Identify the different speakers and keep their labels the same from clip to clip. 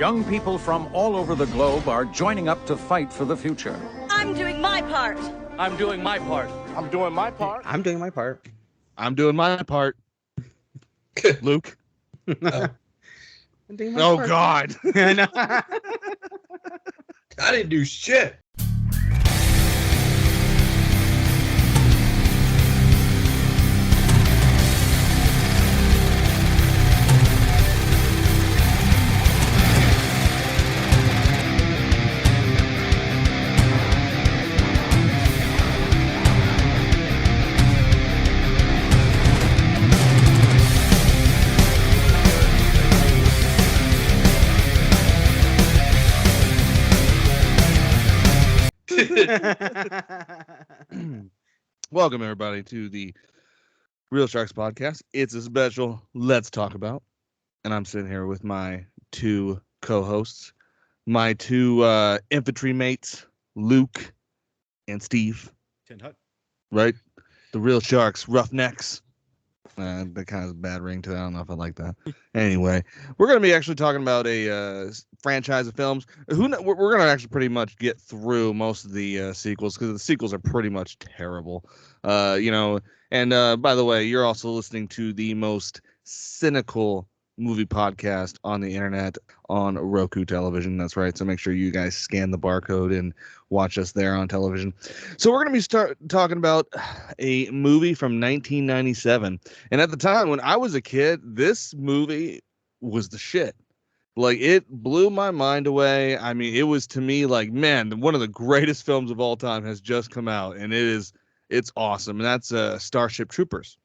Speaker 1: Young people from all over the globe are joining up to fight for the future.
Speaker 2: I'm doing my part.
Speaker 3: I'm doing my part.
Speaker 4: I'm doing my part.
Speaker 5: I'm doing my part.
Speaker 6: I'm doing my part. Luke.
Speaker 4: Oh,
Speaker 6: Oh God.
Speaker 5: I know.
Speaker 4: I didn't do shit.
Speaker 6: Welcome everybody to the Real Sharks podcast. It's a special Let's Talk About, and I'm sitting here with my two co-hosts, my two infantry mates, Luke and Steve. Right, the Real Sharks, Roughnecks. That kind of a bad ring to it. I don't know if I like that. Anyway, we're going to be actually talking about a franchise of films. We're going to actually pretty much get through most of the sequels because the sequels are pretty much terrible. And by the way, you're also listening to the most cynical movie podcast on the internet on Roku television. That's right. So make sure you guys scan the barcode and watch us there on television. So we're going to be talking about a movie from 1997. And at the time when I was a kid, this movie was the shit. Like, it blew my mind away. I mean, it was to me like, man, one of the greatest films of all time has just come out, and it's awesome. And that's Starship Troopers.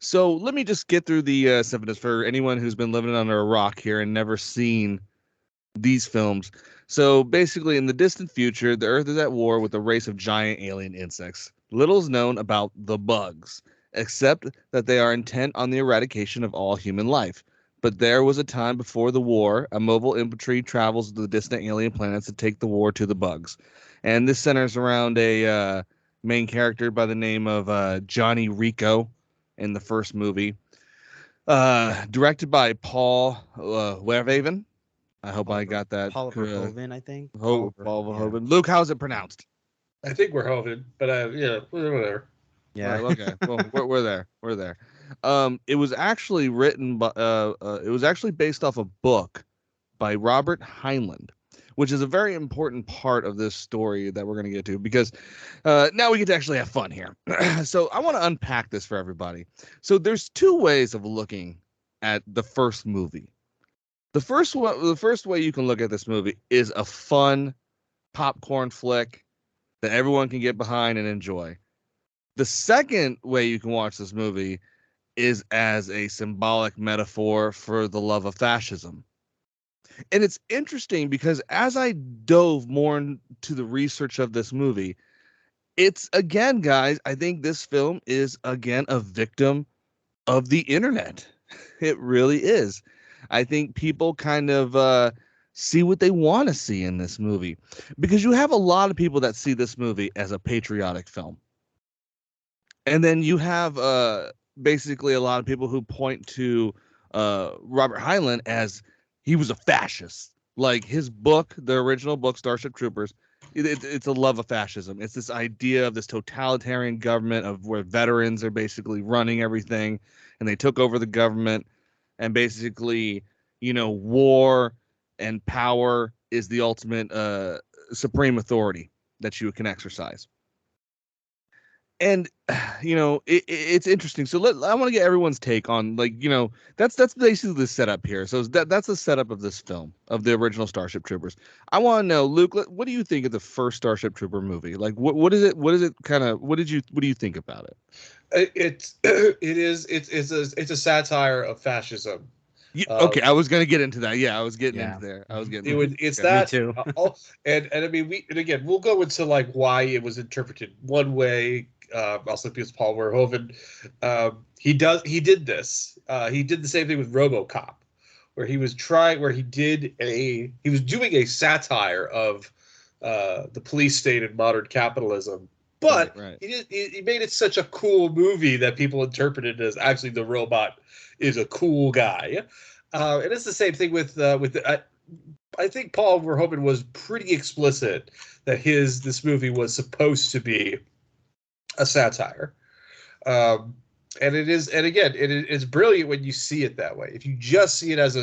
Speaker 6: So let me just get through the synopsis for anyone who's been living under a rock here and never seen these films. So basically, in the distant future, the Earth is at war with a race of giant alien insects. Little is known about the bugs, except that they are intent on the eradication of all human life. But there was a time before the war, a mobile infantry travels to the distant alien planets to take the war to the bugs. And this centers around a main character by the name of Johnny Rico in the first movie. Directed by Paul Verhoeven. I hope I got that.
Speaker 5: Paul Verhoeven, I think.
Speaker 6: Paul Verhoeven. Yeah. Luke, how's it pronounced?
Speaker 4: I think we're Hoven, but yeah, whatever.
Speaker 5: Yeah.
Speaker 6: Right, okay. Well, we're there. We're there. It was actually written by. It was actually based off a book by Robert Heinlein, which is a very important part of this story that we're going to get to, because now we get to actually have fun here. So I want to unpack this for everybody. So there's two ways of looking at the first movie. The first way you can look at this movie is a fun popcorn flick that everyone can get behind and enjoy. The second way you can watch this movie is as a symbolic metaphor for the love of fascism. And it's interesting because as I dove more into the research of this movie, it's, again, guys, I think this film is, again, a victim of the internet. It really is. I think people kind of see what they want to see in this movie, because you have a lot of people that see this movie as a patriotic film. And then you have basically a lot of people who point to Robert Heinlein as he was a fascist. Like, his book, the original book, Starship Troopers, it's a love of fascism. It's this idea of this totalitarian government of where veterans are basically running everything, and they took over the government, and basically, war and power is the ultimate supreme authority that you can exercise. And it's interesting. So I want to get everyone's take on, that's basically the setup here. So that's the setup of this film, of the original Starship Troopers. I want to know, Luke, what do you think of the first Starship Trooper movie? Like, what is it? What is it kind of? What do you think about it?
Speaker 4: It's a satire of fascism.
Speaker 6: Okay, I was gonna get into that. Yeah, I was getting into there.
Speaker 4: It's
Speaker 6: okay.
Speaker 4: that.
Speaker 5: Me too.
Speaker 4: And I mean, again, we'll go into like why it was interpreted one way. Also, because Paul Verhoeven, he did this. He did the same thing with RoboCop, where he was doing a satire of the police state and modern capitalism. But
Speaker 6: right.
Speaker 4: He made it such a cool movie that people interpreted it as actually the robot is a cool guy. And it's the same thing with I think Paul Verhoeven was pretty explicit that this movie was supposed to be a satire. And it is, and again, it's brilliant when you see it that way. If you just see it as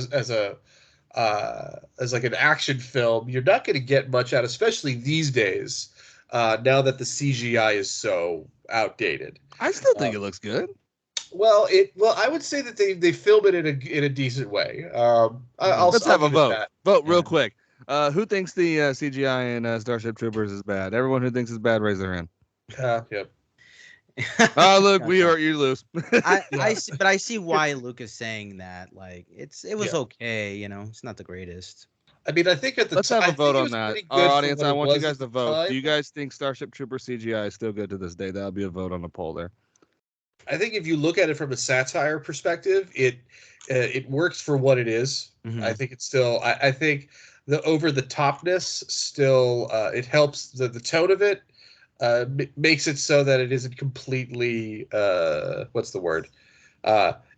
Speaker 4: like an action film, you're not going to get much out, especially these days. Now that the CGI is so outdated,
Speaker 6: I still think it looks good.
Speaker 4: well, I would say that they film it in a decent way.
Speaker 6: Let's have a
Speaker 4: give it
Speaker 6: vote.
Speaker 4: that.
Speaker 6: Vote real
Speaker 5: Yeah.
Speaker 6: quick. Who thinks the CGI in Starship Troopers is bad? Everyone who thinks it's bad, raise their hand.
Speaker 4: Yep.
Speaker 6: Oh, look,
Speaker 5: Okay.
Speaker 6: you lose.
Speaker 5: I see, but I see why Luke is saying that. Like, it was
Speaker 4: Yeah.
Speaker 5: okay, you know, it's not the greatest.
Speaker 4: I mean, I think at the
Speaker 6: Let's have
Speaker 4: I
Speaker 6: a
Speaker 4: think
Speaker 6: vote
Speaker 4: it
Speaker 6: on
Speaker 4: was
Speaker 6: that.
Speaker 4: pretty
Speaker 6: Our
Speaker 4: good for
Speaker 6: audience,
Speaker 4: what
Speaker 6: I
Speaker 4: it
Speaker 6: want you
Speaker 4: was
Speaker 6: guys
Speaker 4: at
Speaker 6: to
Speaker 4: the
Speaker 6: vote. Do
Speaker 4: time.
Speaker 6: you guys think Starship Trooper CGI is still good to this day? That'll be a vote on the poll there.
Speaker 4: I think if you look at it from a satire perspective, it works for what it is.
Speaker 5: Mhm.
Speaker 4: I think it's still. I think the over the topness still it helps the tone of it makes it so that it isn't completely what's the word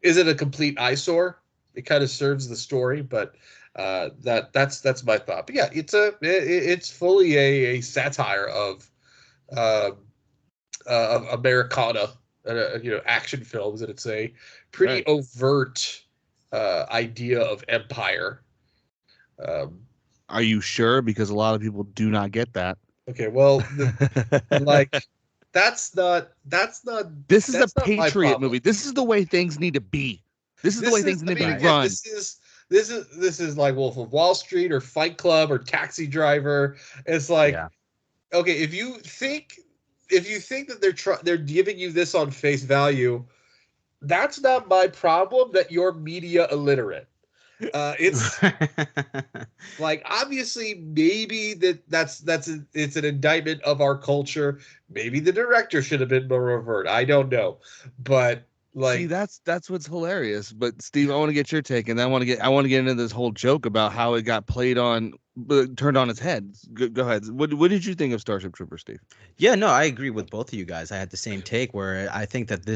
Speaker 4: isn't a complete eyesore. It kind of serves the story, but that's my thought. But yeah, it's fully a satire uh, of Americana, action films, and it's a pretty
Speaker 6: Right.
Speaker 4: overt idea of empire. Um,
Speaker 6: Are you sure? Because a lot of people do not get that.
Speaker 4: okay, well, like that's not
Speaker 6: This is a
Speaker 4: that's not my
Speaker 6: patriot
Speaker 4: problem.
Speaker 6: movie. This is the way things need to be. This is the way things
Speaker 4: I
Speaker 6: need to
Speaker 4: mean,
Speaker 6: be
Speaker 4: again,
Speaker 6: run.
Speaker 4: this is like Wolf of Wall Street or Fight Club or Taxi Driver. It's like,
Speaker 5: Yeah.
Speaker 4: okay, if you think that they're giving you this on face value, that's not my problem that you're media illiterate. It's like, obviously, maybe it's an indictment of our culture. Maybe the director should have been more overt. I don't know, but
Speaker 6: See,
Speaker 4: like,
Speaker 6: that's what's hilarious. But Steve, I want to get your take, and I want to get into this whole joke about how it got played on, turned on its head. Go ahead. What did you think of Starship Troopers, Steve?
Speaker 5: Yeah, no, I agree with both of you guys. I had the same take where I think that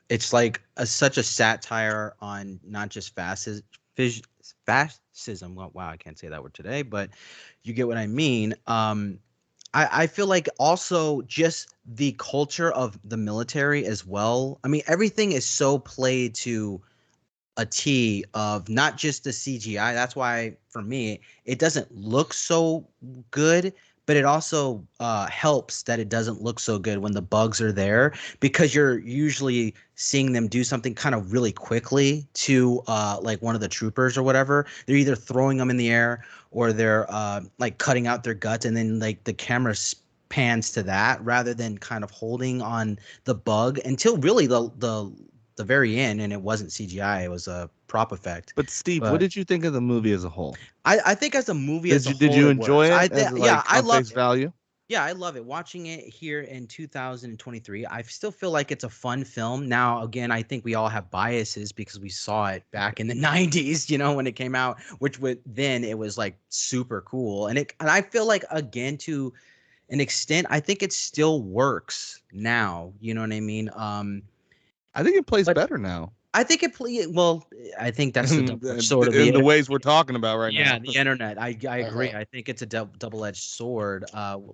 Speaker 5: it's like such a satire on not just fascism. Well, wow, I can't say that word today, but you get what I mean. I feel like also just the culture of the military as well. I mean, everything is so played to a T of not just the CGI. That's why for me it doesn't look so good, but it also helps that it doesn't look so good when the bugs are there because you're usually seeing them do something kind of really quickly to like one of the troopers or whatever. They're either throwing them in the air or they're like cutting out their guts, and then like the camera pans to that rather than kind of holding on the bug until really the very end, and it wasn't CGI, it was a prop effect.
Speaker 6: But Steve, what
Speaker 5: But
Speaker 6: did you think of the movie as a whole?
Speaker 5: I think as a movie as a
Speaker 6: Did
Speaker 5: whole
Speaker 6: you
Speaker 5: it
Speaker 6: enjoy
Speaker 5: works.
Speaker 6: it as
Speaker 5: Yeah,
Speaker 6: like
Speaker 5: I
Speaker 6: on face
Speaker 5: loved it.
Speaker 6: value?
Speaker 5: Yeah, I love it. Watching it here in 2023, I still feel like it's a fun film. Now, again, I think we all have biases because we saw it back in the 90s, you know, when it came out, which would then it was like super cool. And I feel like again to an extent, I think it still works now. You know what I mean?
Speaker 6: I think it plays
Speaker 5: But
Speaker 6: better now.
Speaker 5: I think well, I think that's the double-edged sword of
Speaker 6: In the
Speaker 5: the
Speaker 6: ways we're talking about right
Speaker 5: yeah,
Speaker 6: now.
Speaker 5: the internet. I agree.
Speaker 4: uh-huh.
Speaker 5: I think it's a double-edged sword,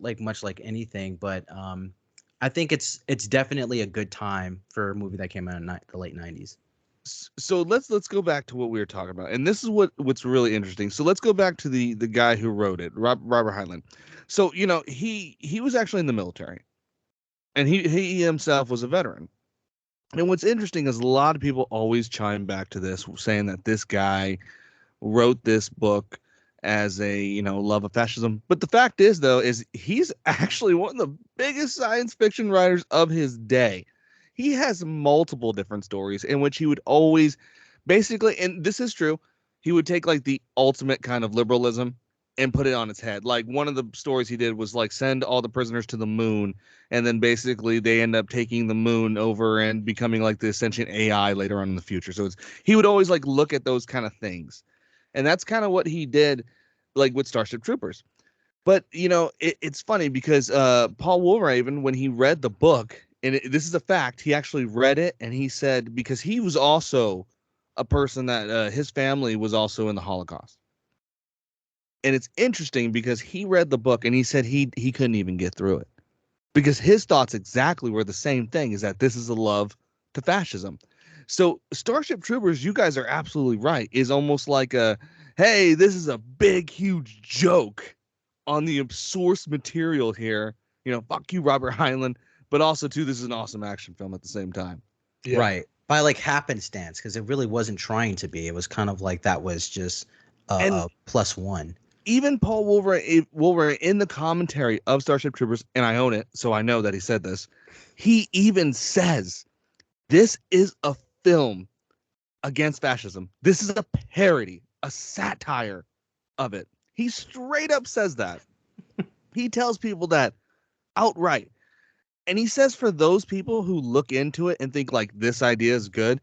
Speaker 5: like much like anything. But I think it's definitely a good time for a movie that came out in the late '90s.
Speaker 6: So let's go back to what we were talking about, and this is what's really interesting. So let's go back to the guy who wrote it, Robert Heinlein. So he was actually in the military, and he himself was a veteran. And what's interesting is a lot of people always chime back to this, saying that this guy wrote this book as a love of fascism. But the fact is, though, is he's actually one of the biggest science fiction writers of his day. He has multiple different stories in which he would always basically, and this is true, he would take like the ultimate kind of liberalism and put it on its head. Like one of the stories he did was like send all the prisoners to the moon, and then basically they end up taking the moon over and becoming like the sentient AI later on in the future. So he would always like look at those kind of things, and that's kind of what he did, like with Starship Troopers. But it's funny because Paul Verhoeven, when he read the book, and this is a fact, he actually read it and he said, because he was also a person that his family was also in the Holocaust. And it's interesting because he read the book and he said he couldn't even get through it because his thoughts exactly were the same thing, is that this is a love to fascism. So Starship Troopers, you guys are absolutely right, is almost like a, hey, this is a big, huge joke on the source material here. You know, fuck you, Robert Heinlein. But also, too, this is an awesome action film at the same time.
Speaker 4: Yeah.
Speaker 5: Right. By like happenstance, because it really wasn't trying to be. It was kind of like that was just a plus one.
Speaker 6: Even Paul Wolverine in the commentary of Starship Troopers, and I own it, so I know that he said this. He even says, this is a film against fascism. This is a parody, a satire of it. He straight up says that. He tells people that outright. And he says for those people who look into it and think like this idea is good,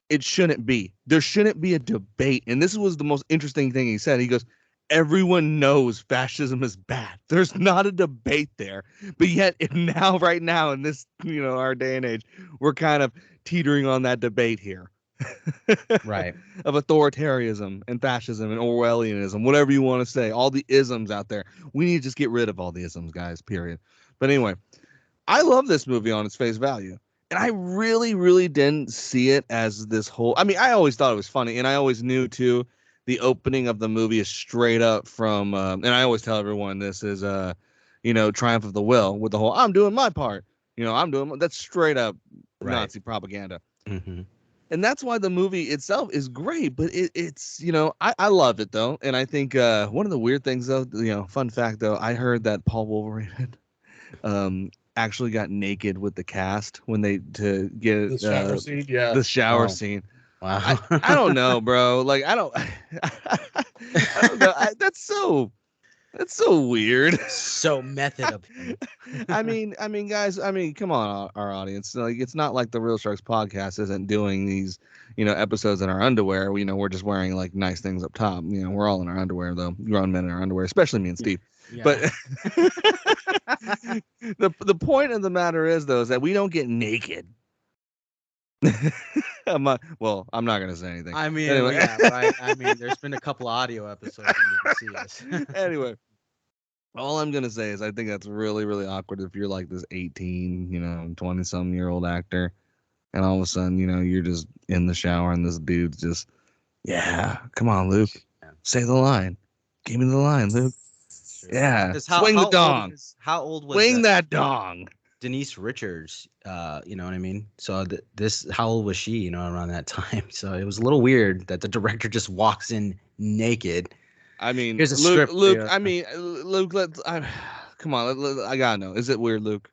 Speaker 6: it shouldn't be. There shouldn't be a debate. And this was the most interesting thing he said. He goes, everyone knows fascism is bad. There's not a debate there. But yet now, right now, in this, our day and age, we're kind of teetering on that debate here.
Speaker 5: Right.
Speaker 6: Of authoritarianism and fascism and Orwellianism, whatever you want to say, all the isms out there. We need to just get rid of all the isms, guys, period. But anyway, I love this movie on its face value. And I really, really didn't see it as this whole, I mean, I always thought it was funny. And I always knew too, the opening of the movie is straight up from, and I always tell everyone this is, Triumph of the Will with the whole, I'm doing my part. That's straight up Nazi propaganda.
Speaker 5: Mm-hmm.
Speaker 6: And that's why the movie itself is great, but it's I love it though. And I think one of the weird things though, fun fact though, I heard that Paul Wolverine actually got naked with the cast when they to get
Speaker 4: The shower scene, yeah.
Speaker 6: the shower scene.
Speaker 5: Wow.
Speaker 6: I don't know, bro. Like I don't know. That's so weird.
Speaker 5: So method of him.
Speaker 6: I mean, guys. I mean, come on, our audience. Like, it's not like the Real Sharks podcast isn't doing these, episodes in our underwear. We're just wearing like nice things up top. We're all in our underwear though. Grown men in our underwear, especially me and Steve.
Speaker 5: Yeah.
Speaker 6: But the point of the matter is though, is that we don't get naked. I'm not gonna say anything.
Speaker 5: I mean,
Speaker 6: anyway.
Speaker 5: yeah, right. I mean, there's been a couple audio episodes when you can see us.
Speaker 6: Anyway, all I'm gonna say is I think that's really, really awkward if you're like this 18, 20-some-year-old actor, and all of a sudden, you're just in the shower and this dude's just, yeah, come on, Luke, say the line, give me the line, Luke. Sure. Yeah, swing the dong.
Speaker 5: How old was
Speaker 6: swing that dong?
Speaker 5: Denise Richards, you know what I mean? So how old was she, around that time? So it was a little weird that the director just walks in naked.
Speaker 6: I mean,
Speaker 5: here's a script.
Speaker 6: Luke, Luke, come on, I gotta know. Is it weird, Luke?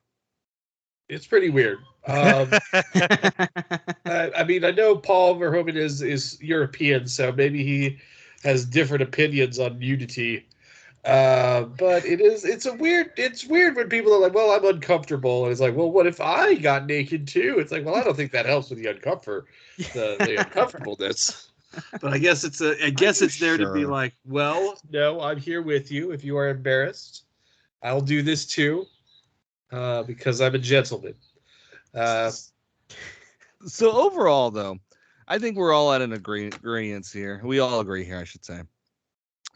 Speaker 4: It's pretty weird. I mean, I know Paul Verhoeven is European, so maybe he has different opinions on nudity. But it's weird when people are like, well, I'm uncomfortable. And it's like, well, what if I got naked too? It's like, well, I don't think that helps with the uncomfortableness. But I guess it's there to be like, well, no, I'm here with you. If you are embarrassed, I'll do this too, because I'm a gentleman.
Speaker 6: So overall, though, I think we're all at an agreement here. We all agree here, I should say,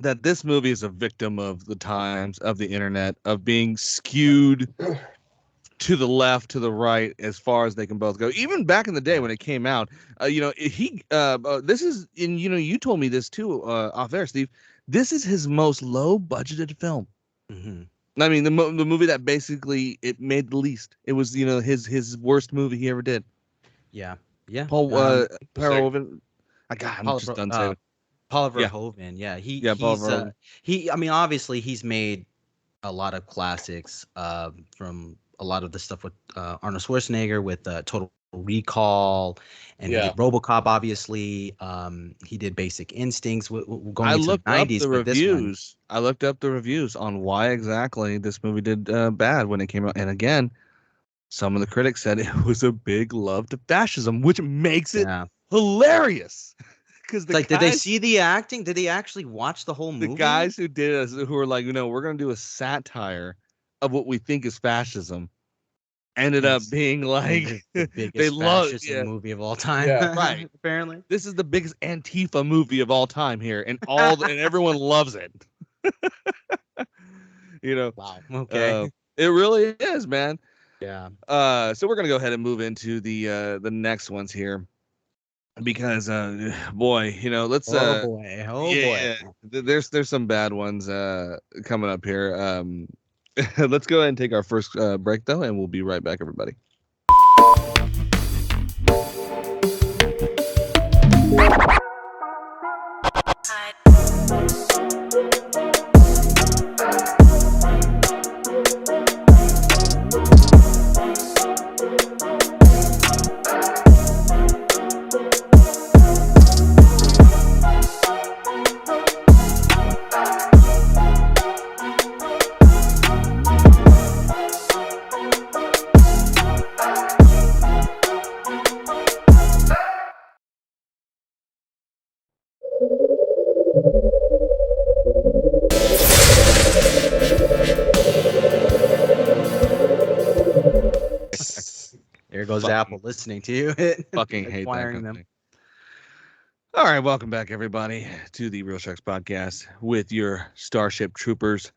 Speaker 6: that this movie is a victim of the times, of the internet, of being skewed to the left, to the right, as far as they can both go. Even back in the day when it came out, this is, and you told me this too off air, Steve. This is his most low budgeted film.
Speaker 5: Mm-hmm.
Speaker 6: I mean, the movie that basically it made the least. It was his worst movie he ever did.
Speaker 5: Yeah.
Speaker 6: Paul Verhoeven. I'm just done saying it.
Speaker 5: Paul Verhoeven, I mean, obviously he's made a lot of classics from a lot of the stuff with Arnold Schwarzenegger with Total Recall, and he did RoboCop. Obviously, he did Basic Instincts. Going into the 90s,
Speaker 6: I looked up the reviews on why exactly this movie did bad when it came out, and again, some of the critics said it was a big love to fascism, which makes it hilarious. Because
Speaker 5: did they see the acting? Did they actually watch the whole movie?
Speaker 6: The guys who did it, who were like, we're going to do a satire of what we think is fascism. ended up being
Speaker 5: And
Speaker 6: like
Speaker 5: the
Speaker 6: they
Speaker 5: biggest
Speaker 6: love
Speaker 5: fascism movie of all time.
Speaker 4: Yeah,
Speaker 6: right.
Speaker 5: Apparently.
Speaker 6: This is the biggest Antifa movie of all time here, and and everyone loves it. You know,
Speaker 5: Wow. Okay.
Speaker 6: it really is, man.
Speaker 5: Yeah.
Speaker 6: So we're gonna go ahead and move into the next ones here because boy, you know, let's
Speaker 5: Oh boy. Oh
Speaker 6: yeah,
Speaker 5: boy.
Speaker 6: yeah. There's some bad ones coming up here. Let's go ahead and take our first break though, and we'll be right back, everybody.
Speaker 5: There goes
Speaker 6: Fucking-
Speaker 5: Apple listening to you.
Speaker 6: Fucking hate that
Speaker 5: Acquiring
Speaker 6: company. All right, welcome back, everybody, to the Real Sharks podcast with your Starship Troopers,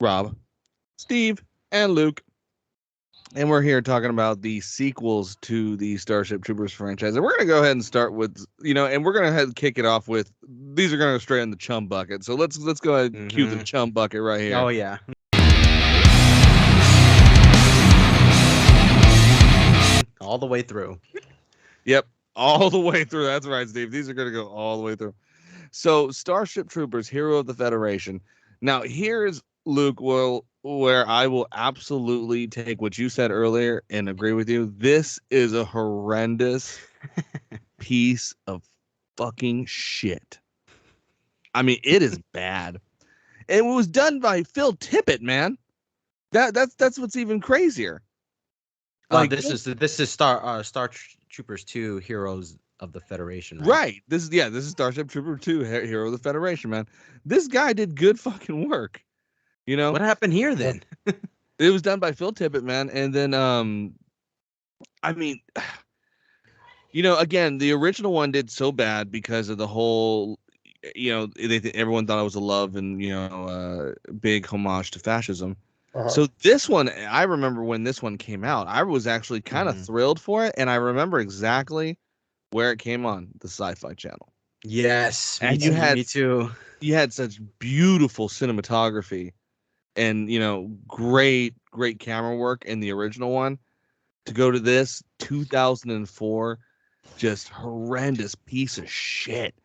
Speaker 6: Rob, Steve, and Luke. And we're here talking about the sequels to the Starship Troopers franchise. And we're going to go ahead and start with, you know, and we're going to kick it off with, these are going to go straight in the chum bucket. So let's go ahead and cue the chum bucket right here.
Speaker 5: Oh yeah. All the way through.
Speaker 6: Yep, all the way through. That's right, Steve. These are going to go all the way through. So, Starship Troopers, Hero of the Federation. Now, here's Luke, where I will absolutely take what you said earlier and agree with you. This is a horrendous piece of fucking shit. I mean, it is bad. And it was done by Phil Tippett, man. That's what's even crazier.
Speaker 5: Like this is Star Troopers 2 Heroes of the Federation, right?
Speaker 6: Right. This is Starship Trooper 2, Hero of the Federation, man. This guy did good fucking work. You know?
Speaker 5: What happened here then?
Speaker 6: It was done by Phil Tippett, man. And then I mean, you know, again, the original one did so bad because of the whole, you know, everyone thought it was a love and, you know, big homage to fascism. So this one, I remember when this one came out, I was actually kind of thrilled for it, and I remember exactly where it came on, the Sci-Fi Channel.
Speaker 5: Yes,
Speaker 6: And
Speaker 5: me too.
Speaker 6: You had such beautiful cinematography and, you know, great camera work in the original one. To go to this 2004, just horrendous piece of shit.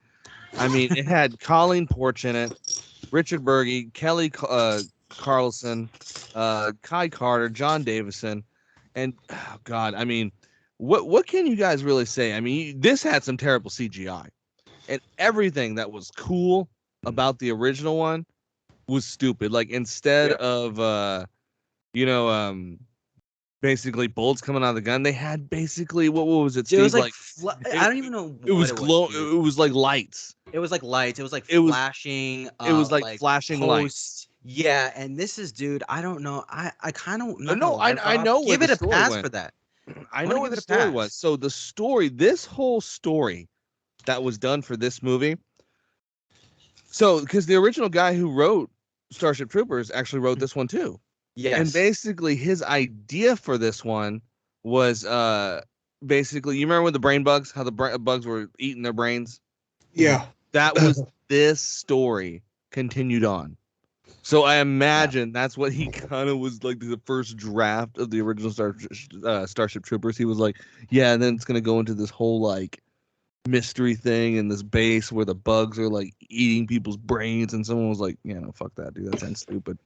Speaker 6: I mean, it had Colleen Porch in it, Richard Burgi, Kelly Carlson, Kai Carter, John Davison, and oh God, I mean, what can you guys really say? I mean, this had some terrible CGI, and everything that was cool about the original one was stupid. Like instead of you know, basically bullets coming out of the gun, they had basically what was it? Steve?
Speaker 5: It was like I don't even know.
Speaker 6: It was glow. It was like lights.
Speaker 5: It was like lights. It was like
Speaker 6: flashing. It was like flashing lights.
Speaker 5: Yeah, and this is, dude. I don't know. I kind of
Speaker 6: no. I know.
Speaker 5: Give it a pass
Speaker 6: went.
Speaker 5: for that.
Speaker 6: I know what the story was. So the story, this whole story that was done for this movie. So because the original guy who wrote Starship Troopers actually wrote this one too.
Speaker 5: Yes.
Speaker 6: And basically his idea for this one was basically, you remember with the brain bugs, how the bugs were eating their brains?
Speaker 4: Yeah.
Speaker 6: That was this story continued on. So I imagine that's what he kind of was like the first draft of the original Starship Troopers. He was like, yeah, and then it's going to go into this whole like mystery thing in this base where the bugs are like eating people's brains. And someone was like, yeah, no, fuck that, dude. That sounds stupid.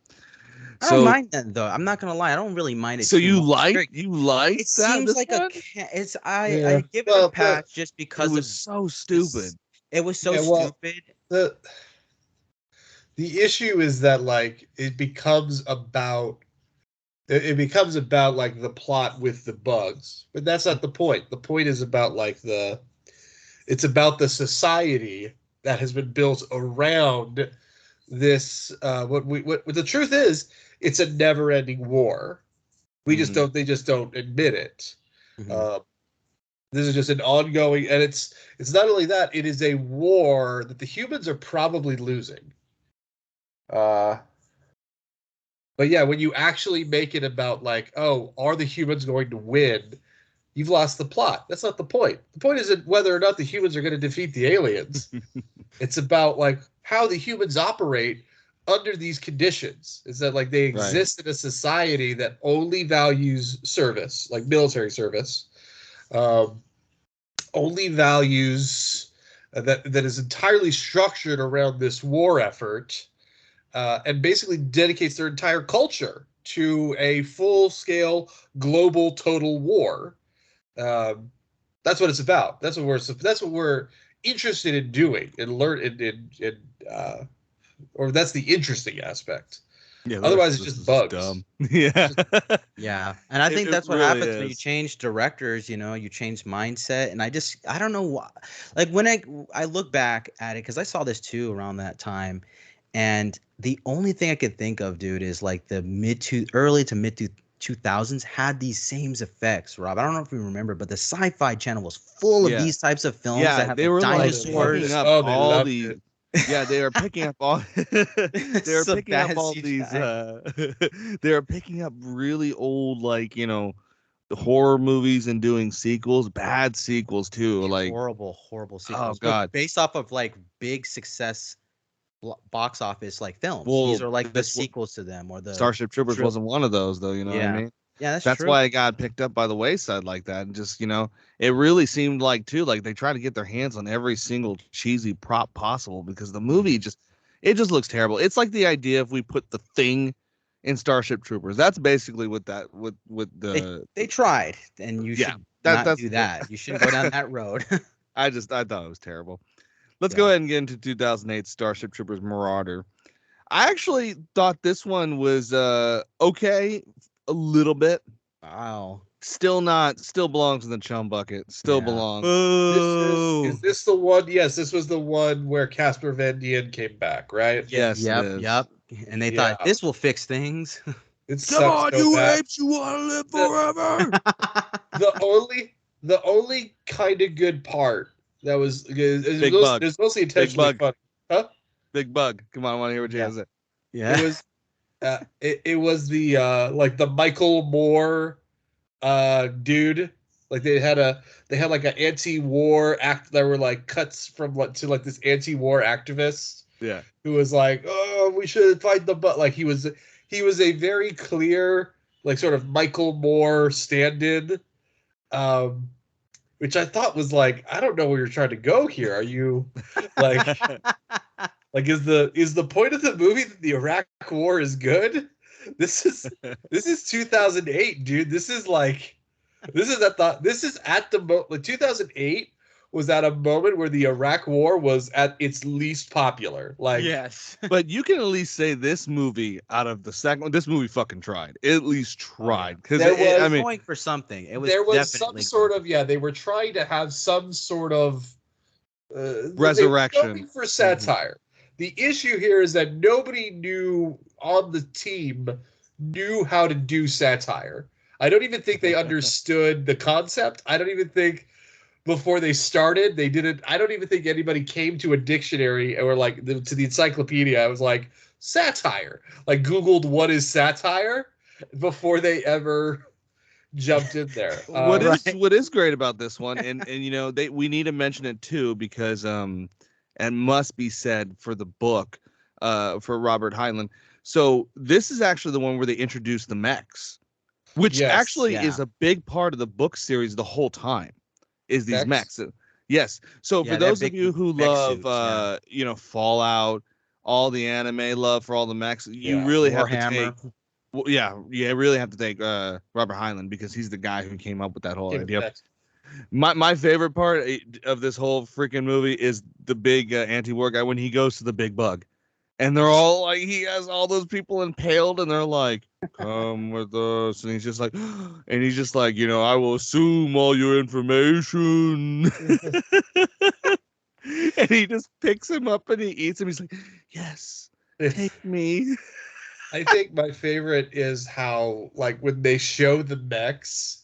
Speaker 5: I don't mind that though. I'm not gonna lie. I don't really mind it.
Speaker 6: So you
Speaker 5: like
Speaker 6: like
Speaker 5: it seems like
Speaker 6: one?
Speaker 5: I give it a pass just because
Speaker 6: it was so stupid.
Speaker 5: It was so stupid.
Speaker 4: The issue is that like it becomes about like the plot with the bugs, but that's not the point. The point is about like it's about the society that has been built around this. What the truth is, it's a never-ending war. We just don't. They just don't admit it.
Speaker 5: Mhm.
Speaker 4: This is just an ongoing, and it's not only that. It is a war that the humans are probably losing. But yeah, when you actually make it about like, oh, are the humans going to win? You've lost the plot. That's not the point. The point isn't whether or not the humans are going to defeat the aliens. It's about like how the humans operate under these conditions. Is that like they
Speaker 6: Right.
Speaker 4: exist in a society that only values service, like military service, um, only values that is entirely structured around this war effort, and basically dedicates their entire culture to a full-scale global total war. Um, that's what it's about. That's what we're interested in doing and learn uh, or that's the interesting aspect.
Speaker 6: Yeah, the rest
Speaker 4: Otherwise,
Speaker 6: of
Speaker 4: it's
Speaker 6: this
Speaker 4: just
Speaker 6: is just
Speaker 4: bugs.
Speaker 6: dumb. Yeah.
Speaker 5: Yeah, and I think
Speaker 6: It
Speaker 5: that's what
Speaker 6: really
Speaker 5: happens when you
Speaker 6: is.
Speaker 5: change directors. You change mindset, and I don't know why. Like when I look back at it, because I saw this too around that time, and the only thing I could think of, dude, is like the early to mid 2000s had these same effects. Rob, I don't know if you remember, but the Sci-Fi Channel was full of
Speaker 6: Yeah.
Speaker 5: these types of films that
Speaker 6: Yeah,
Speaker 5: had
Speaker 6: they
Speaker 5: like
Speaker 6: were like
Speaker 4: They loved
Speaker 6: picking
Speaker 4: it.
Speaker 5: dinosaurs.
Speaker 6: up
Speaker 4: Oh, they
Speaker 6: all
Speaker 4: loved
Speaker 6: the
Speaker 4: it.
Speaker 6: yeah, they are picking up all they are
Speaker 5: Some
Speaker 6: picking up
Speaker 5: bad
Speaker 6: all these
Speaker 5: CGI.
Speaker 6: they are picking up really old like, horror movies and doing sequels, bad sequels too. Like,
Speaker 5: Horrible, horrible
Speaker 6: oh
Speaker 5: sequels, but
Speaker 6: God.
Speaker 5: based off of like big success box office like films. These
Speaker 6: Well,
Speaker 5: are like the
Speaker 6: that's what
Speaker 5: sequels to them or the
Speaker 6: Starship Troopers
Speaker 5: tril
Speaker 6: wasn't one of those though, you know what I
Speaker 5: Yeah.
Speaker 6: mean?
Speaker 5: Yeah, that's
Speaker 6: That's
Speaker 5: true.
Speaker 6: why it got picked up by the wayside like that. And just, it really seemed like too, like they try to get their hands on every single cheesy prop possible because the movie it just looks terrible. It's like the idea if we put the Thing in Starship Troopers. That's basically what that with
Speaker 5: They
Speaker 6: the
Speaker 5: they tried, and you
Speaker 6: yeah.
Speaker 5: should
Speaker 6: That
Speaker 5: not
Speaker 6: that's
Speaker 5: do that. You shouldn't go down that road.
Speaker 6: I thought it was terrible. Let's go
Speaker 5: Yeah.
Speaker 6: ahead and get into 2008 Starship Troopers Marauder. I actually thought this one was okay a little bit.
Speaker 5: Wow.
Speaker 6: Still belongs in the chum bucket. Still
Speaker 5: Yeah.
Speaker 6: belongs.
Speaker 4: Is
Speaker 5: Boo.
Speaker 4: this the one? Yes, this was the one where Casper Van Dien came back, right?
Speaker 6: Yes, it
Speaker 5: Yep,
Speaker 6: is.
Speaker 5: yep. And they thought
Speaker 4: Yeah,
Speaker 5: this will fix things.
Speaker 4: it
Speaker 6: Come
Speaker 4: sucks
Speaker 6: on,
Speaker 4: so
Speaker 6: you
Speaker 4: bad.
Speaker 6: apes! You want to live
Speaker 4: The
Speaker 6: forever?
Speaker 4: the only the only kind of good part that was
Speaker 6: Big bug,
Speaker 4: it was mostly
Speaker 6: big
Speaker 4: intentionally
Speaker 6: bug,
Speaker 4: funny, huh?
Speaker 6: big bug. Come on, I want to hear what you
Speaker 5: Yeah.
Speaker 6: have to say.
Speaker 4: It
Speaker 5: Yeah.
Speaker 4: was it was the like the Michael Moore dude. Like they had like an anti-war act. There were like cuts from like to like this anti-war activist
Speaker 6: Yeah,
Speaker 4: who was like, oh, we should fight the but like he was a very clear like sort of Michael Moore stand-in, um, which I thought was like, I don't know where you're trying to go here. Are you like is the point of the movie that the Iraq War is good? This is this is 2008, dude. This is at the like 2008 was at a moment where the Iraq War was at its least popular. Like
Speaker 5: Yes.
Speaker 6: but you can at least say this movie out of the second one. This movie fucking tried. It at least
Speaker 5: Oh yeah.
Speaker 6: tried because
Speaker 4: there
Speaker 5: It
Speaker 6: I
Speaker 5: was
Speaker 4: was
Speaker 6: mean,
Speaker 5: going for something. It was
Speaker 4: there was some
Speaker 5: definitely
Speaker 4: sort
Speaker 5: going for
Speaker 4: of yeah, they were trying to have some sort of they were going
Speaker 6: resurrection.
Speaker 4: for
Speaker 5: something.
Speaker 4: satire. The issue here is that nobody knew on the team knew how to do satire. I don't even think they understood the concept. I don't even think before they started they didn't. I don't even think anybody came to a dictionary or like to the encyclopedia. I was like satire. Like Googled what is satire before they ever jumped in there.
Speaker 5: Right.
Speaker 6: What is great about this one, and we need to mention it too because and must be said for the book, for Robert Heinlein. So this is actually the one where they introduce the mechs, which
Speaker 4: Yes,
Speaker 6: actually
Speaker 5: Yeah.
Speaker 6: is a big part of the book series the whole time. Is these
Speaker 4: Bex.
Speaker 6: mechs? Yes. So for
Speaker 5: Yeah, they're
Speaker 6: those of
Speaker 5: big
Speaker 6: you who
Speaker 5: mech
Speaker 6: love,
Speaker 5: suits. Yeah.
Speaker 6: Fallout, all the anime love for all the mechs, you
Speaker 4: Yeah.
Speaker 6: really have to
Speaker 5: Warhammer.
Speaker 6: take. Well, yeah, really have to thank Robert Heinlein because he's the guy who came up with that whole
Speaker 4: Came
Speaker 6: idea.
Speaker 4: next.
Speaker 6: My favorite part of this whole freaking movie is the big anti-war guy when he goes to the big bug, and they're all like, he has all those people impaled, and they're like, "Come with us," and he's just like, "I will assume all your information," and he just picks him up and he eats him. He's like, "Yes, take me."
Speaker 4: I think my favorite is how, like, when they show the mechs,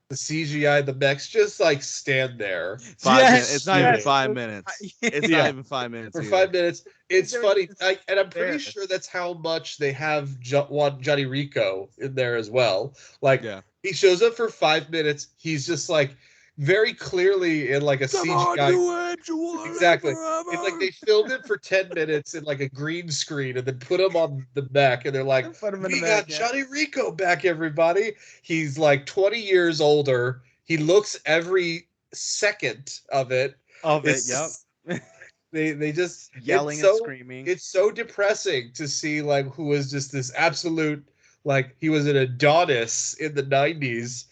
Speaker 4: the CGI, the mechs just like stand there.
Speaker 6: 5 minutes. It's not even
Speaker 4: Yes.
Speaker 6: 5 minutes. It's
Speaker 4: Yeah.
Speaker 6: not even 5 minutes
Speaker 4: For
Speaker 6: either.
Speaker 4: 5 minutes. It's
Speaker 5: They're
Speaker 4: funny.
Speaker 5: just
Speaker 4: And I'm pretty
Speaker 5: there.
Speaker 4: sure that's how much they have Johnny Rico in there as well. Like,
Speaker 6: Yeah.
Speaker 4: he shows up for 5 minutes. He's just like very clearly in like a
Speaker 6: Come on,
Speaker 4: CGI.
Speaker 6: do it. You wanna live
Speaker 4: Exactly.
Speaker 6: forever.
Speaker 4: It's like they filmed it for 10 minutes in like a green screen and then put him on the back, and they're like,
Speaker 5: Put 'em in the
Speaker 4: we
Speaker 5: back,
Speaker 4: got
Speaker 5: yeah.
Speaker 4: Johnny Rico back, everybody. He's like 20 years older. He looks every second of it.
Speaker 5: Of it,
Speaker 4: It's
Speaker 5: yep.
Speaker 4: they just
Speaker 5: Yelling
Speaker 4: it's
Speaker 5: and
Speaker 4: so
Speaker 5: screaming.
Speaker 4: it's so depressing to see like who was just this absolute, like, he was an Adonis in the 90s,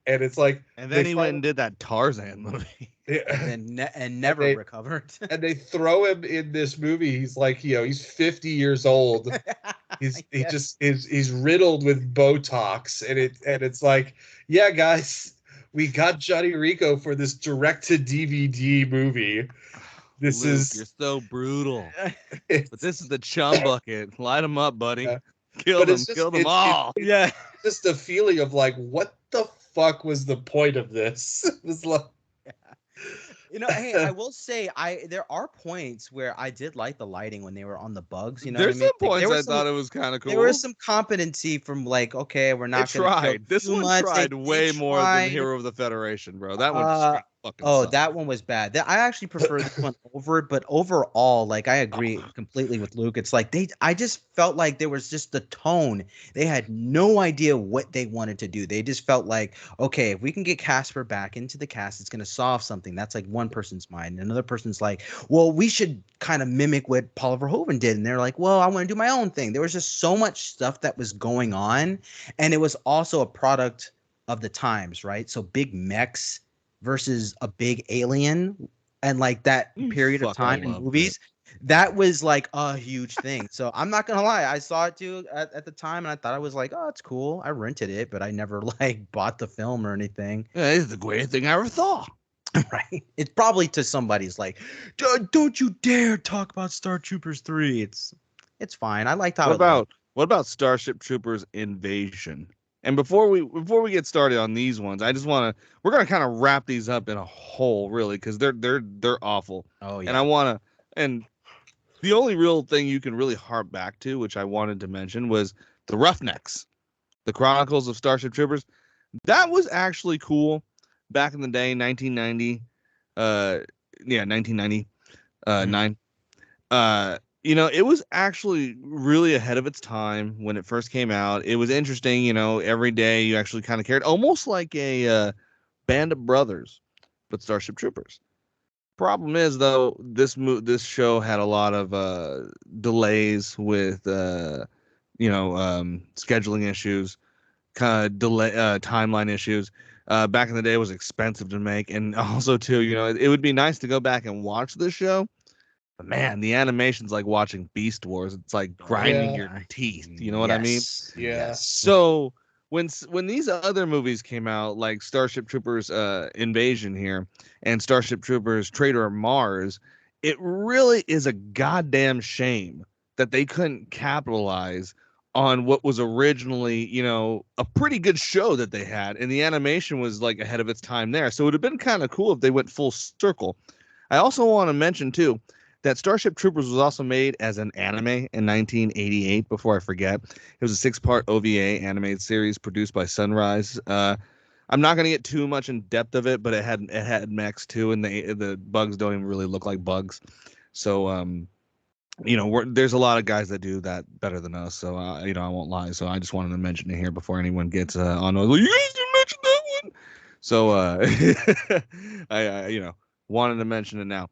Speaker 4: and it's like
Speaker 6: And
Speaker 4: they
Speaker 6: then he went and did that Tarzan movie.
Speaker 5: And never
Speaker 4: they-
Speaker 5: recovered.
Speaker 4: and they throw him in this movie. He's like, he's 50 years old.
Speaker 5: Yes.
Speaker 4: He's riddled with Botox, and it's like, yeah, guys, we got Johnny Rico for this direct to DVD movie. This
Speaker 6: Luke, you're
Speaker 4: is
Speaker 6: so brutal.
Speaker 4: it's,
Speaker 6: But this is the chum bucket. Light them up, buddy.
Speaker 4: Yeah.
Speaker 6: Kill
Speaker 4: but
Speaker 6: them.
Speaker 4: it's just
Speaker 6: Kill them
Speaker 4: it's
Speaker 6: all.
Speaker 5: Yeah.
Speaker 4: just a feeling of like, what the fuck was the point of this? It was like,
Speaker 5: You know, hey, I will say there are points where I did like the lighting when they were on the bugs, you know
Speaker 6: There's
Speaker 5: what I mean?
Speaker 6: some
Speaker 5: Like, there
Speaker 6: points
Speaker 5: was
Speaker 6: I thought it was kind of cool.
Speaker 5: there was some competency from, like, okay, we're
Speaker 6: They
Speaker 5: not going to kill
Speaker 6: tried. This
Speaker 5: too
Speaker 6: one
Speaker 5: much.
Speaker 6: tried
Speaker 5: They
Speaker 6: way more than
Speaker 5: tried.
Speaker 6: Hero of the Federation, bro. That one
Speaker 5: Uh,
Speaker 6: straight fucking
Speaker 5: Oh,
Speaker 6: sucked.
Speaker 5: that one was bad. I actually prefer this one over it, but overall, like, I agree completely with Luke. It's like I just felt like there was just the tone. They had no idea what they wanted to do. They just felt like, okay, if we can get Casper back into the cast, it's going to solve something. That's like one person's mind. Another person's like, well, we should kind of mimic what Paul Verhoeven did. And they're like, well, I want to do my own thing. There was just so much stuff that was going on. And it was also a product of the times, right? So big mechs versus a big alien, and like that period of
Speaker 6: Fuck, I
Speaker 5: time in
Speaker 6: loved
Speaker 5: movies, that was like a huge thing. So I'm not gonna lie, I saw it too at the time, and I thought I was like, oh, it's cool. I rented it, but I never like bought the film or anything.
Speaker 6: Yeah, it's the greatest thing I ever thought.
Speaker 5: Right? It's probably to somebody's like, don't you dare talk about Star Troopers 3. It's fine. I liked how
Speaker 6: What about Starship Troopers Invasion? And before we get started on these ones, we're gonna kind of wrap these up in a whole, really, because they're awful.
Speaker 5: Oh
Speaker 6: And
Speaker 5: yeah.
Speaker 6: and the only real thing you can really harp back to, which I wanted to mention, was the Roughnecks, the Chronicles of Starship Troopers. That was actually cool back in the day, 1990. 1999. It was actually really ahead of its time when it first came out. It was interesting, every day you actually kind of cared, almost like a Band of Brothers, but Starship Troopers. Problem is, though, this show had a lot of delays with scheduling issues, kind of delay timeline issues. Back in the day, it was expensive to make, and also too, it would be nice to go back and watch this show. But man, the animation's like watching Beast Wars. It's like grinding
Speaker 4: Yeah.
Speaker 6: your teeth. You know what I mean?
Speaker 4: Yeah.
Speaker 6: So when these other movies came out, like Starship Troopers Invasion here and Starship Troopers Traitor Mars, it really is a goddamn shame that they couldn't capitalize on what was originally, a pretty good show that they had, and the animation was like ahead of its time there. So it would have been kind of cool if they went full circle. I also want to mention too that Starship Troopers was also made as an anime in 1988. Before I forget, it was a 6-part OVA animated series produced by Sunrise. I'm not going to get too much in depth of it, but it had mechs too, and the bugs don't even really look like bugs. So there's a lot of guys that do that better than us. So I won't lie. So I just wanted to mention it here before anyone gets on. Like, you guys didn't mention that one. So I wanted to mention it now.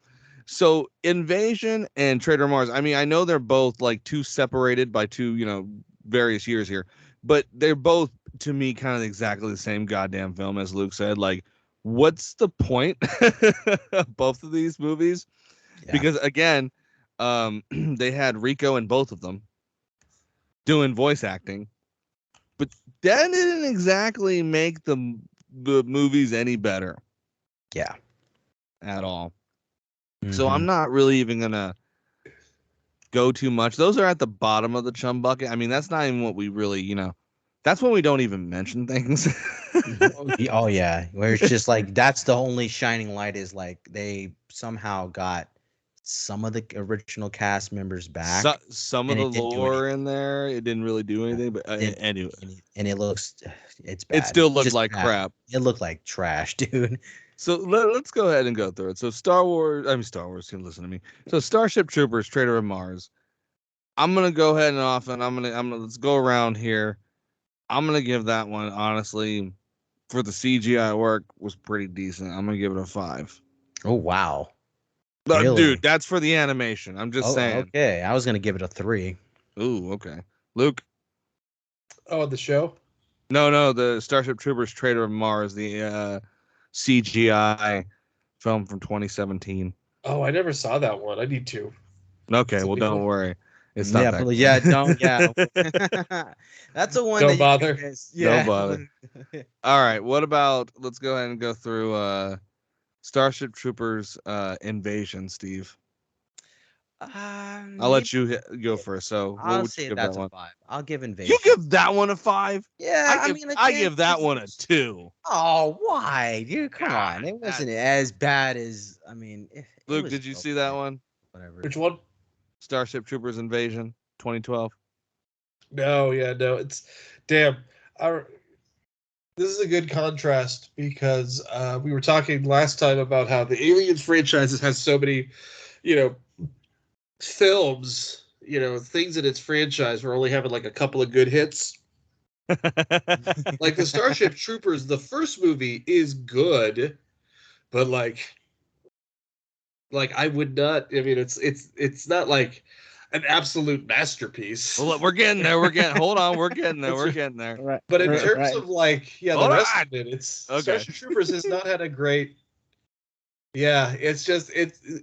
Speaker 6: So Invasion and Traitor Mars, I mean, I know they're both like two separated by two, various years here, but they're both to me kind of exactly the same goddamn film, as Luke said. Like, what's the point of both of these movies?
Speaker 5: Yeah.
Speaker 6: Because again, they had Rico in both of them doing voice acting, but that didn't exactly make the movies any better.
Speaker 5: Yeah.
Speaker 6: At all. So I'm not really even gonna go too much. Those are at the bottom of the chum bucket. I mean, that's not even what we really, that's when we don't even mention things.
Speaker 5: Oh yeah, where it's just like that's the only shining light is like they somehow got some of the original cast members back.
Speaker 6: Some of
Speaker 5: and
Speaker 6: the
Speaker 5: it didn't do
Speaker 6: lore
Speaker 5: anything.
Speaker 6: in there, it didn't really do anything. But anyway,
Speaker 5: and it looks, it's
Speaker 6: it
Speaker 5: bad.
Speaker 6: still looked
Speaker 5: Just
Speaker 6: like
Speaker 5: bad.
Speaker 6: crap.
Speaker 5: It looked like trash, dude.
Speaker 6: So let's go ahead and go through it. So Star Wars, can listen to me. So Starship Troopers, Traitor of Mars. I'm gonna go ahead and let's go around here. I'm gonna give that one, honestly, for the CGI work, was pretty decent. I'm gonna give it a 5.
Speaker 5: Oh wow.
Speaker 6: Dude,
Speaker 5: Really?
Speaker 6: that's for the animation. I'm just saying.
Speaker 5: Okay. I was gonna give it a 3.
Speaker 6: Ooh, okay. Luke.
Speaker 4: Oh, the show.
Speaker 6: No, the Starship Troopers Traitor of Mars, the CGI film from 2017.
Speaker 4: Oh, I never saw that one. I need to.
Speaker 6: Okay,
Speaker 4: Is it
Speaker 6: well,
Speaker 4: before?
Speaker 6: don't worry. It's not
Speaker 5: Yeah,
Speaker 6: that
Speaker 5: but
Speaker 6: good.
Speaker 5: yeah, don't yeah. That's the one
Speaker 4: Don't
Speaker 5: that
Speaker 4: bother.
Speaker 5: you guys, yeah.
Speaker 6: Don't bother. All right, what about, let's go ahead and go through Starship Troopers Invasion, Steve. I'll let you go first. So what
Speaker 5: I'll
Speaker 6: would
Speaker 5: say
Speaker 6: you give
Speaker 5: that's
Speaker 6: that
Speaker 5: a
Speaker 6: one?
Speaker 5: 5. I'll give Invasion.
Speaker 6: You give that one a 5?
Speaker 5: Yeah,
Speaker 6: I give that one a 2.
Speaker 5: Oh, why, dude? Come
Speaker 6: God,
Speaker 5: on, it wasn't as bad as. It
Speaker 6: Luke,
Speaker 5: was
Speaker 6: did you see that
Speaker 5: okay.
Speaker 6: one?
Speaker 5: Whatever.
Speaker 4: Which one?
Speaker 6: Starship Troopers Invasion 2012.
Speaker 4: No, yeah, no. It's damn. This is a good contrast because we were talking last time about how the Aliens franchises has so many, you know, films, things in its franchise were only having like a couple of good hits. Like the Starship Troopers, the first movie is good, but like I would not. I mean, it's not like an absolute masterpiece.
Speaker 6: Well, we're getting there. Hold on. We're getting there. We're getting there.
Speaker 5: Right.
Speaker 4: But in
Speaker 5: right,
Speaker 4: terms
Speaker 5: right.
Speaker 4: of like, the
Speaker 6: Hold
Speaker 4: rest
Speaker 6: on.
Speaker 4: of it, it's
Speaker 6: Okay.
Speaker 4: Starship Troopers has not had a great. Yeah, it's just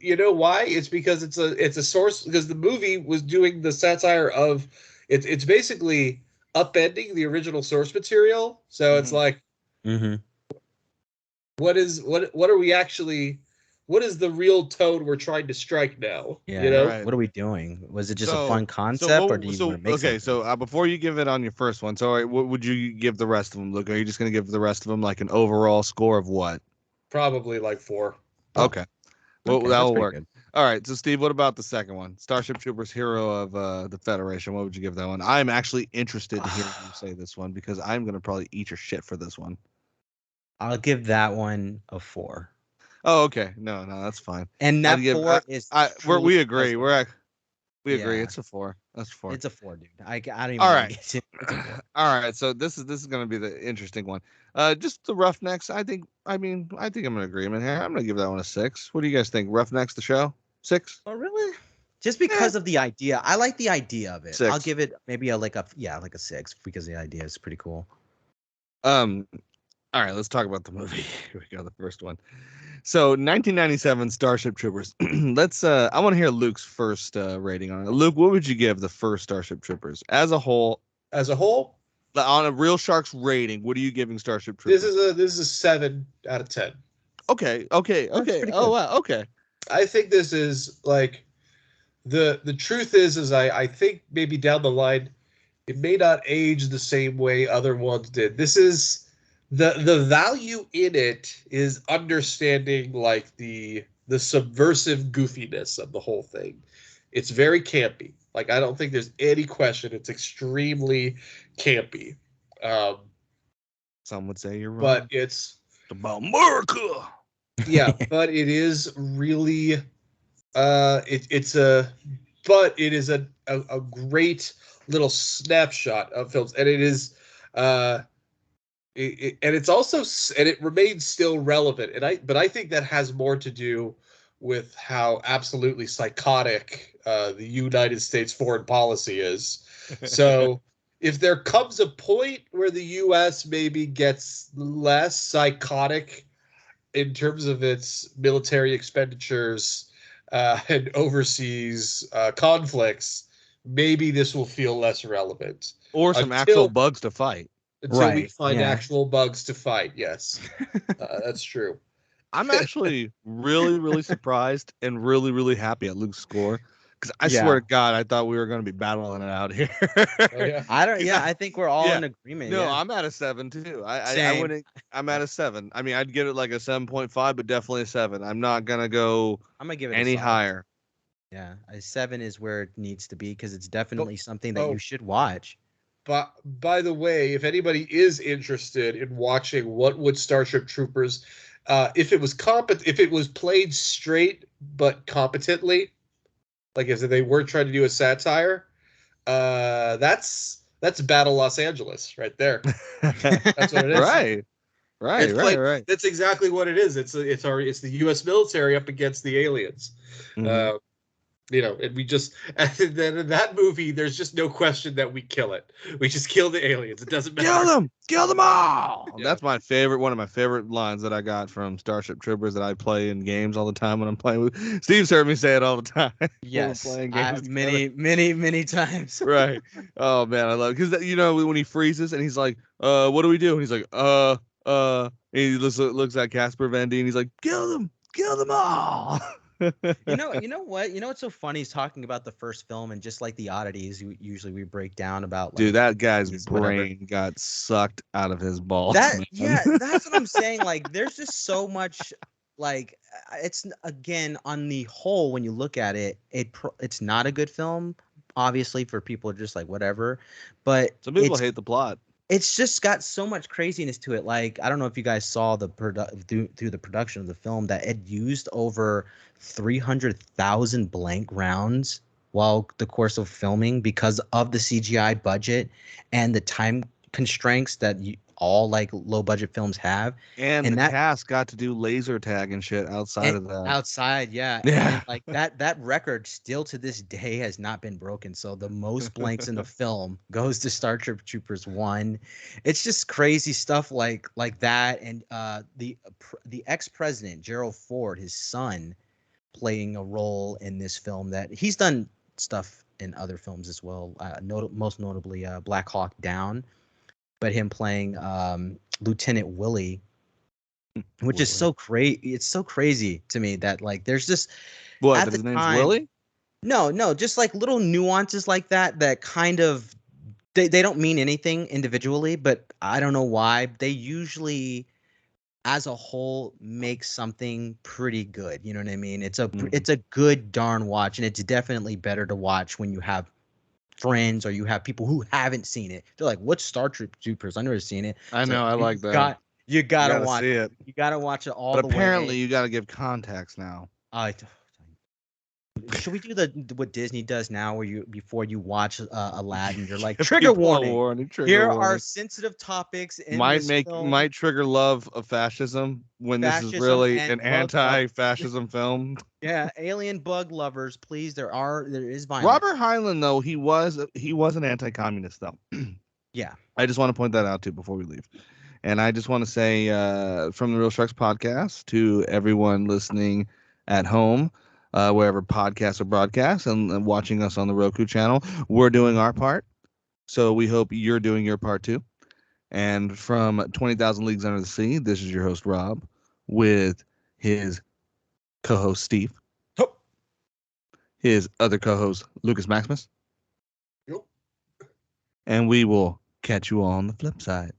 Speaker 4: you know why? It's because it's a source because the movie was doing the satire of it's basically upending the original source material. So it's like
Speaker 5: Mm-hmm.
Speaker 4: what are we actually what is the real tone we're trying to strike now?
Speaker 5: Yeah.
Speaker 4: You know?
Speaker 6: Right.
Speaker 5: What are we doing? Was it just a
Speaker 6: So-
Speaker 5: fun concept, or do you want to make
Speaker 6: okay,
Speaker 5: something?
Speaker 6: so before you give it on your first one, so all right, what would you give the rest of them? Look, are you just gonna give the rest of them like an overall score of what?
Speaker 4: Probably like 4.
Speaker 5: Oh,
Speaker 6: Okay, well
Speaker 5: Okay,
Speaker 6: that
Speaker 5: that's
Speaker 6: will
Speaker 5: pretty
Speaker 6: work.
Speaker 5: good.
Speaker 6: All right, so Steve, what about the second one? Starship Troopers Hero of the Federation. What would you give that one? I'm actually interested to hear you say this one because I'm gonna probably eat your shit for this one.
Speaker 5: I'll give that one a 4.
Speaker 6: Oh, okay. No, that's fine.
Speaker 5: And that
Speaker 6: I'd give-
Speaker 5: 4 is.
Speaker 6: we
Speaker 5: truly
Speaker 6: agree.
Speaker 5: because
Speaker 6: We agree.
Speaker 5: Yeah.
Speaker 6: It's a 4. That's 4.
Speaker 5: it's a 4, dude. I don't even
Speaker 6: All
Speaker 5: wanna
Speaker 6: right.
Speaker 5: get to- It's a 4.
Speaker 6: All right, so this is going to be the interesting one. Just the Roughnecks. I think I'm in agreement here. I'm going to give that one a 6. What do you guys think? Roughnecks, the show, 6.
Speaker 5: Oh, really? Just because of the idea. I like the idea of it.
Speaker 6: 6.
Speaker 5: I'll give it maybe a 6 because the idea is pretty cool.
Speaker 6: All right, let's talk about the movie. Here we go, the first one. So 1997 Starship Troopers. Let's. I want to hear Luke's first rating on it. Luke, what would you give the first Starship Troopers as a whole?
Speaker 4: As a whole,
Speaker 6: On a Real Sharks rating, what are you giving Starship Troopers?
Speaker 4: this is a 7 out of 10.
Speaker 6: Okay.
Speaker 5: pretty
Speaker 6: Oh
Speaker 5: good.
Speaker 6: wow. Okay.
Speaker 4: I think this is like the truth is I think maybe down the line it may not age the same way other ones did. This is the value in it is understanding like the subversive goofiness of the whole thing. It's very campy. Like I don't think there's any question. It's extremely campy.
Speaker 6: Some would say you're wrong.
Speaker 4: But it's
Speaker 6: about America.
Speaker 4: yeah, but it is really it is a great little snapshot of films, and it is and it's also and it remains still relevant, but I think that has more to do with how absolutely psychotic the United States foreign policy is. So if there comes a point where the U.S. maybe gets less psychotic in terms of its military expenditures and overseas conflicts, maybe this will feel less relevant.
Speaker 6: Or some actual bugs to fight.
Speaker 4: Until we
Speaker 5: Right,
Speaker 4: find
Speaker 5: yeah.
Speaker 4: actual bugs to fight, yes. That's true.
Speaker 6: I'm actually really, really surprised and really, really happy at Luke's score Because I swear to God, I thought we were going to be battling it out here.
Speaker 4: Oh, yeah.
Speaker 5: I think we're all in agreement.
Speaker 6: No,
Speaker 5: Yeah.
Speaker 6: I'm at a 7 too. I
Speaker 5: Same.
Speaker 6: wouldn't. I'm at a 7. I mean, I'd give it like a 7.5, but definitely a 7. I'm not gonna go
Speaker 5: I'm gonna give it
Speaker 6: any
Speaker 5: a solid.
Speaker 6: higher.
Speaker 5: Yeah, a 7 is where it needs to be because it's definitely something that
Speaker 4: oh.
Speaker 5: you should watch.
Speaker 4: But by the way, if anybody is interested in watching what would Starship Troopers, if it was if it was played straight but competently, like as if they weren't trying to do a satire, that's Battle Los Angeles right there. That's what it is.
Speaker 6: Right.
Speaker 4: It's played,
Speaker 6: Right.
Speaker 4: That's exactly what it is. It's the U.S. military up against the aliens.
Speaker 6: Mhm.
Speaker 4: And we just, and then in that movie, there's just no question that we kill it. We just kill the aliens. It doesn't matter.
Speaker 6: Kill them all.
Speaker 4: Yeah.
Speaker 6: That's one of my favorite lines that I got from Starship Troopers that I play in games all the time when I'm playing with. Steve's heard me say it all the time. when we're
Speaker 5: Yes,
Speaker 6: playing games
Speaker 5: many times.
Speaker 6: right. Oh man, I love it. Because when he freezes and he's like, what do we do? And he's like, and he looks at Casper Van Dien. He's like, kill them all.
Speaker 5: You know what? You know what's so funny is talking about the first film and just like the oddities usually we break down about. Like,
Speaker 6: Dude, that guy's
Speaker 5: whatever.
Speaker 6: brain got sucked out of his balls.
Speaker 5: Yeah, that's what I'm saying. Like, there's just so much. Like, it's again on the whole when you look at it, it's not a good film. Obviously, for people just like whatever, but
Speaker 6: some people hate the plot.
Speaker 5: It's just got so much craziness to it. Like, I don't know if you guys saw through the production of the film that it used over 300,000 blank rounds while the course of filming because of the CGI budget and the time constraints that all like low budget films have.
Speaker 6: And the cast got to do laser tag and shit outside of that.
Speaker 5: Outside, yeah. And like that record still to this day has not been broken. So the most blanks in the film goes to Starship Troopers 1. It's just crazy stuff like that. And the ex-president, Gerald Ford, his son, playing a role in this film that he's done stuff in other films as well. Most notably Black Hawk Down, but him playing Lieutenant Willie, which is so crazy. It's so crazy to me that like there's just
Speaker 6: what his name's Willie?
Speaker 5: No, just like little nuances like that kind of they don't mean anything individually, but I don't know why they usually as a whole make something pretty good. You know what I mean? It's a good darn watch, and it's definitely better to watch when you have friends or you have people who haven't seen it. They're like, what's Starship Troopers? I've never seen it.
Speaker 6: I know, I like that.
Speaker 5: You gotta watch
Speaker 6: see it.
Speaker 5: You gotta watch it all
Speaker 6: but
Speaker 5: the way.
Speaker 6: Apparently you gotta give context now.
Speaker 5: Should we do what Disney does now, where you before you watch Aladdin, you're like trigger warning. Here are sensitive topics. In
Speaker 6: might trigger love of fascism when this is really an anti-fascism film.
Speaker 5: Yeah, alien bug lovers, please. There is violence.
Speaker 6: Robert Heinlein, though, he was an anti-communist, though.
Speaker 5: Yeah,
Speaker 6: I just want to point that out too before we leave. And I just want to say from the Real Sharks podcast to everyone listening at home, wherever podcasts are broadcast and watching us on the Roku channel, we're doing our part. So we hope you're doing your part too. And from 20,000 Leagues Under the Sea, this is your host, Rob, with his co-host, Steve.
Speaker 4: Yep.
Speaker 6: His other co-host, Lucas Maximus.
Speaker 4: Yep.
Speaker 6: And we will catch you on the flip side.